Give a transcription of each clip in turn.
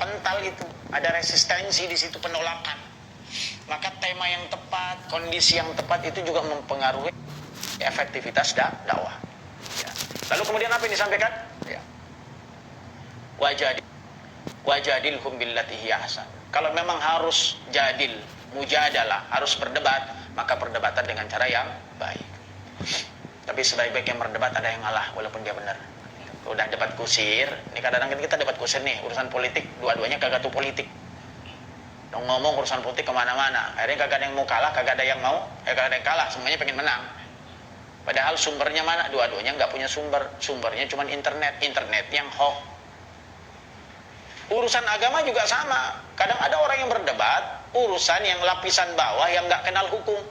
kental itu, ada resistensi di situ, penolakan. Maka tema yang tepat, kondisi yang tepat itu juga mempengaruhi efektivitas dakwah. Ya. Lalu kemudian apa yang disampaikan? Ya. Wajadilhum billati hiya ahsan. Kalau memang harus jadil, mujadalah, harus berdebat, maka perdebatan dengan cara yang baik. Tapi sebaik-baiknya berdebat ada yang ngalah walaupun dia benar. Udah debat kusir, ini kadang-kadang kita debat kusir nih, urusan politik, dua-duanya kagak tuh politik. Dong ngomong urusan politik kemana-mana, akhirnya kagak ada yang mau kalah, kagak ada yang mau, kagak ada yang kalah, semuanya pengen menang. Padahal sumbernya mana? Dua-duanya nggak punya sumber, sumbernya cuma internet yang hoax. Urusan agama juga sama, kadang ada orang yang berdebat, urusan yang lapisan bawah yang nggak kenal hukum.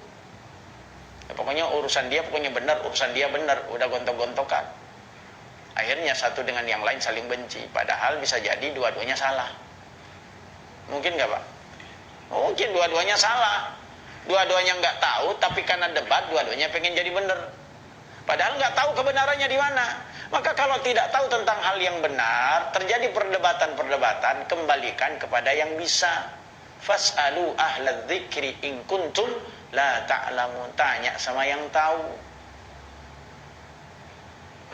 Ya, pokoknya urusan dia pokoknya benar, urusan dia benar, udah gontok-gontokan. Akhirnya satu dengan yang lain saling benci, padahal bisa jadi dua-duanya salah. Mungkin nggak Pak? Mungkin dua-duanya salah, dua-duanya nggak tahu, tapi karena debat dua-duanya pengen jadi benar, padahal nggak tahu kebenarannya di mana. Maka kalau tidak tahu tentang hal yang benar, terjadi perdebatan, kembalikan kepada yang bisa. Fas'alu ahlal dzikri in kuntum la ta'lamun. Tanya sama yang tahu.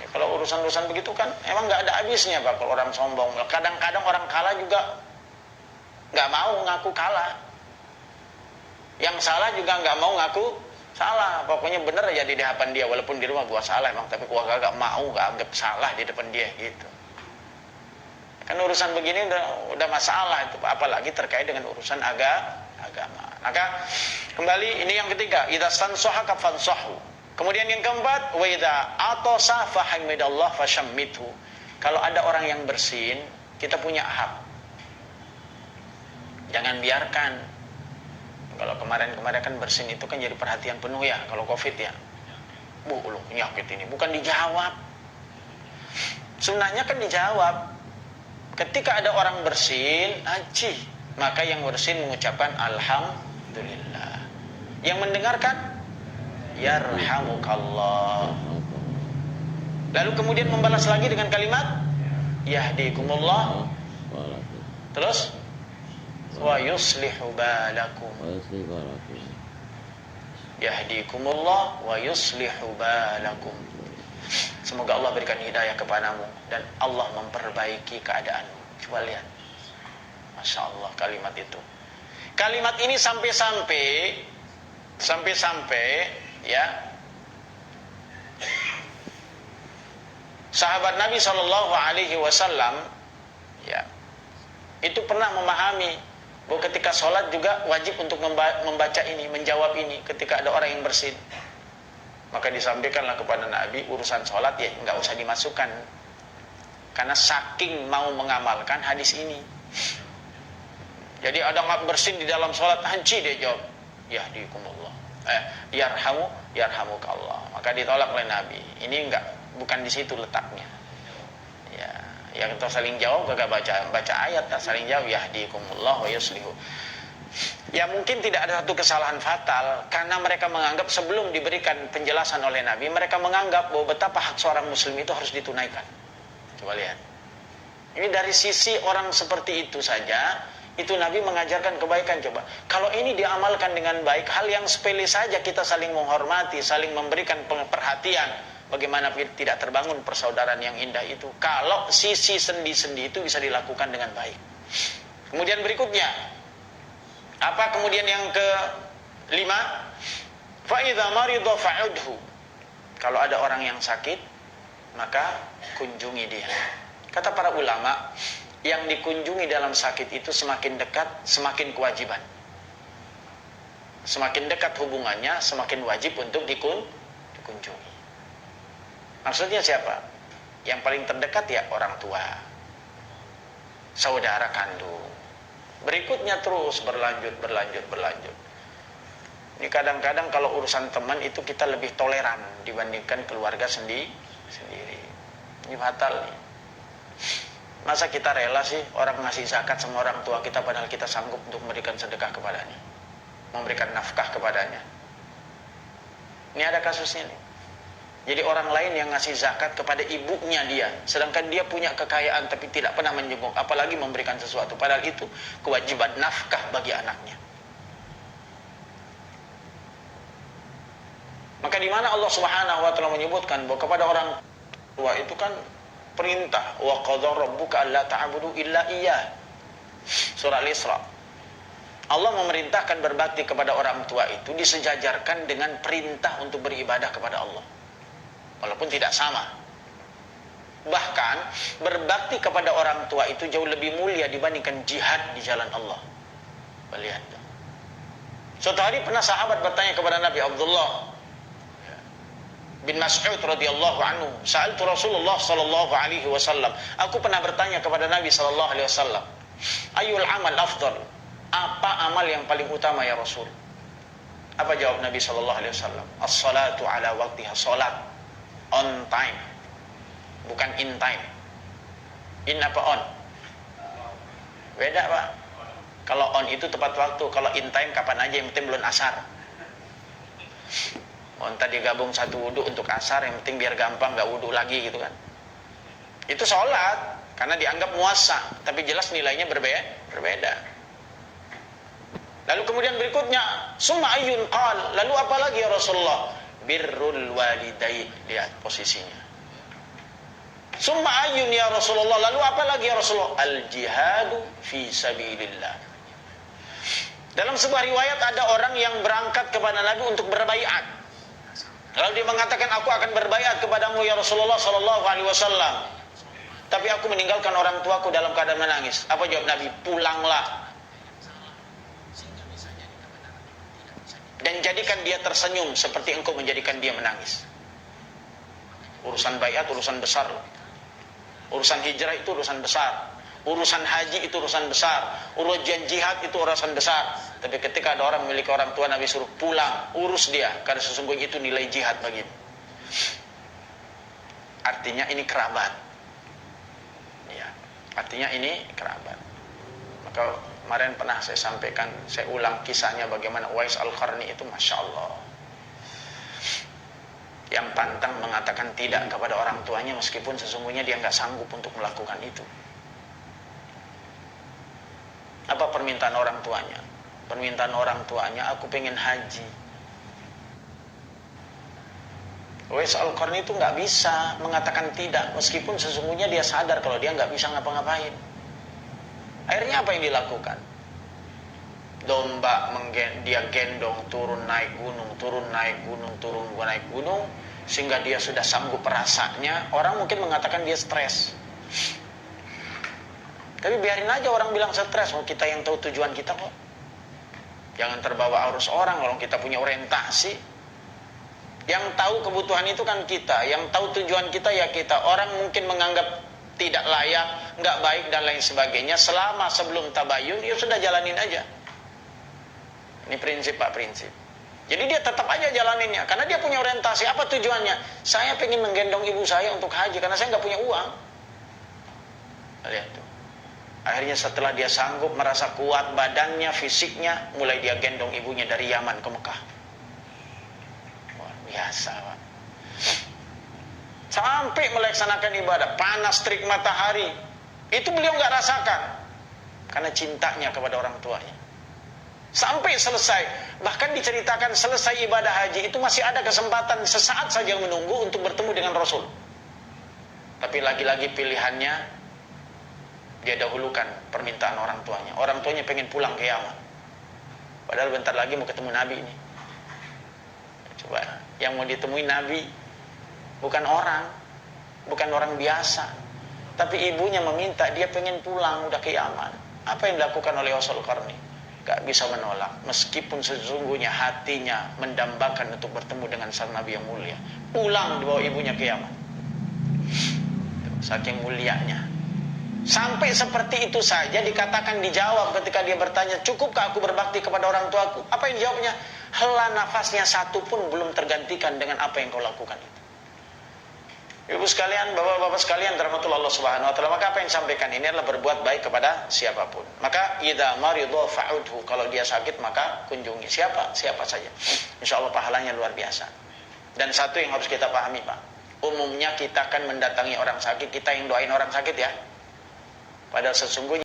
Ya, kalau urusan-urusan begitu kan emang nggak ada habisnya Pak kalau orang sombong. Kadang-kadang orang kalah juga nggak mau ngaku kalah, yang salah juga nggak mau ngaku salah, pokoknya bener aja di hadapan dia, walaupun di rumah gua salah emang, tapi gua kagak mau, nggak anggap salah di depan dia gitu. Kan urusan begini udah masalah itu, apalagi terkait dengan urusan agama. Maka kembali ini yang ketiga, idza stansaha fansahu. Kemudian yang keempat, wa idza atasa fahamidallah fashammithu. Kalau ada orang yang bersin, kita punya hak. Jangan biarkan. Kalau kemarin-kemarin kan bersin itu kan jadi perhatian penuh ya, kalau COVID ya. Bu, lu penyakit ini bukan dijawab. Sebenarnya kan dijawab. Ketika ada orang bersin, haji, maka yang bersin mengucapkan alhamdulillah. Yang mendengarkan yarhamukallah. Lalu kemudian membalas lagi dengan kalimat yahdikumullah. Terus wa yuslihu balakum. Yahdikumullah wa yuslihu balakum. Semoga Allah berikan hidayah kepadamu dan Allah memperbaiki keadaanmu. Coba lihat, Masya Allah kalimat itu. Kalimat ini sampai-sampai ya, sahabat Nabi SAW ya, itu pernah memahami bahwa ketika sholat juga wajib untuk membaca ini, menjawab ini ketika ada orang yang bersin. Maka disampaikanlah kepada Nabi, urusan sholat ya nggak usah dimasukkan, karena saking mau mengamalkan hadis ini. Jadi ada nggak bersin di dalam sholat, hanci dia jawab yahdikumullah, yarhamukallah. Maka ditolak oleh Nabi. Ini bukan di situ letaknya. Ya kita saling jawab, gak baca ayat, saling jawab yahdikumullah wa yuslihu. Ya mungkin tidak ada satu kesalahan fatal, karena mereka menganggap sebelum diberikan penjelasan oleh Nabi, mereka menganggap bahwa betapa hak seorang muslim itu harus ditunaikan. Coba lihat, ini dari sisi orang seperti itu saja, itu Nabi mengajarkan kebaikan. Coba kalau ini diamalkan dengan baik, hal yang sepele saja kita saling menghormati, saling memberikan perhatian, bagaimana tidak terbangun persaudaraan yang indah itu kalau sisi sendi-sendi itu bisa dilakukan dengan baik. Kemudian berikutnya apa? Kemudian yang kelima, fa idza marida fa'udhu. Kalau ada orang yang sakit, maka kunjungi dia. Kata para ulama, yang dikunjungi dalam sakit itu semakin dekat, semakin kewajiban. Semakin dekat hubungannya, semakin wajib untuk dikunjungi. Maksudnya siapa? Yang paling terdekat ya orang tua, saudara kandung. Berikutnya terus berlanjut. Ini kadang-kadang kalau urusan teman itu kita lebih toleran dibandingkan keluarga sendiri. Ini fatal nih. Masa kita rela sih orang ngasih zakat sama orang tua kita, padahal kita sanggup untuk memberikan sedekah kepadanya, memberikan nafkah kepadanya. Ini ada kasusnya nih. Jadi orang lain yang ngasih zakat kepada ibunya dia, sedangkan dia punya kekayaan tapi tidak pernah menjenguk, apalagi memberikan sesuatu, padahal itu kewajiban nafkah bagi anaknya. Maka di mana Allah Subhanahu wa taala menyebutkan bahwa kepada orang tua itu kan perintah, wa qadara rabbuka alla ta'budu illa iyyah. Surah Al-Isra. Allah memerintahkan berbakti kepada orang tua itu disejajarkan dengan perintah untuk beribadah kepada Allah. Walaupun tidak sama. Bahkan berbakti kepada orang tua itu jauh lebih mulia dibandingkan jihad di jalan Allah. Lihat. Suatu hari pernah sahabat bertanya kepada Nabi Abdullah bin Mas'ud radhiyallahu anhu, "Sa'altu Rasulullah sallallahu alaihi wasallam." Aku pernah bertanya kepada Nabi sallallahu alaihi wasallam, "Ayyul amal afdal?" Apa amal yang paling utama ya Rasul? Apa jawab Nabi sallallahu alaihi wasallam? "As-salatu ala waqtiha." Salat on time, bukan in time. In apa on? Beda Pak. Kalau on itu tepat waktu, kalau in time kapan aja, yang penting belum asar. Tadi gabung satu wudhu untuk asar, yang penting biar gampang gak wudhu lagi gitu kan. Itu sholat karena dianggap muasa, tapi jelas nilainya berbeda. Lalu kemudian berikutnya, summa ayyun qal, lalu apa lagi ya Rasulullah? Birrul walidain. Lihat posisinya. Summa ayyun ya Rasulullah, lalu apa lagi ya Rasulullah? Al jihadu fi sabilillah. Dalam sebuah riwayat ada orang yang berangkat kepada Nabi untuk berbaiat. Lalu dia mengatakan, aku akan berbaiat kepadamu ya Rasulullah sallallahu alaihi wasallam, tapi aku meninggalkan orang tuaku dalam keadaan menangis. Apa jawab Nabi? Pulanglah dan jadikan dia tersenyum seperti engkau menjadikan dia menangis. Urusan baiat urusan besar. Urusan hijrah itu urusan besar. Urusan haji itu urusan besar. Urusan jihad itu urusan besar. Tapi ketika ada orang memiliki orang tua, Nabi suruh pulang, urus dia, karena sesungguhnya itu nilai jihad bagimu. Artinya ini kerabat. Ya, artinya ini kerabat. Maka kemarin pernah saya sampaikan, saya ulang kisahnya bagaimana Uwais Al-Qarni itu, Masya Allah, yang pantang mengatakan tidak kepada orang tuanya meskipun sesungguhnya dia nggak sanggup untuk melakukan itu. Apa permintaan orang tuanya? Permintaan orang tuanya, aku pengen haji. Uwais Al-Qarni itu nggak bisa mengatakan tidak meskipun sesungguhnya dia sadar kalau dia nggak bisa ngapa-ngapain. Akhirnya apa yang dilakukan? Domba dia gendong, turun naik gunung, turun naik gunung, sehingga dia sudah sanggup rasanya. Orang mungkin mengatakan dia stres, tapi biarin aja orang bilang stres, kita yang tahu tujuan kita kok. Jangan terbawa arus orang, kalau kita punya orientasi. Yang tahu kebutuhan itu kan kita, yang tahu tujuan kita ya kita. Orang mungkin menganggap tidak layak, nggak baik dan lain sebagainya, selama sebelum tabayun ya sudah jalanin aja. Ini prinsip Pak, prinsip. Jadi dia tetap aja jalaninnya karena dia punya orientasi. Apa tujuannya? Saya pengen menggendong ibu saya untuk haji karena saya nggak punya uang. Lihat tuh. Akhirnya setelah dia sanggup, merasa kuat badannya, fisiknya, mulai dia gendong ibunya dari Yaman ke Mekah. Wah, biasa Pak. Sampai melaksanakan ibadah, panas terik matahari, itu beliau nggak rasakan karena cintanya kepada orang tuanya. Sampai selesai, bahkan diceritakan selesai ibadah haji itu masih ada kesempatan sesaat saja menunggu untuk bertemu dengan Rasul. Tapi lagi-lagi pilihannya dia dahulukan permintaan orang tuanya. Orang tuanya pengen pulang ke Yaman, padahal bentar lagi mau ketemu Nabi ini. Coba, yang mau ditemui Nabi bukan orang biasa, tapi ibunya meminta, dia pengen pulang, udah ke Yaman. Apa yang dilakukan oleh Uwais Al-Qarni? Gak bisa menolak, meskipun sesungguhnya hatinya mendambakan untuk bertemu dengan sang Nabi yang mulia. Pulang dibawa ibunya ke Yaman. Saking mulianya. Sampai seperti itu saja dikatakan, dijawab ketika dia bertanya, cukupkah aku berbakti kepada orang tuaku? Apa yang dijawabnya? Hela nafasnya satu pun belum tergantikan dengan apa yang kau lakukan itu. Ibu sekalian, bapak-bapak sekalian, rahmatullah Allah subhanahu wa ta'ala, maka apa yang disampaikan ini adalah berbuat baik kepada siapapun. Maka idza maridha fa'udhu, kalau dia sakit maka kunjungi siapa saja. Insya Allah pahalanya luar biasa. Dan satu yang harus kita pahami, Pak, umumnya kita akan mendatangi orang sakit, kita yang doain orang sakit ya. Padahal sesungguhnya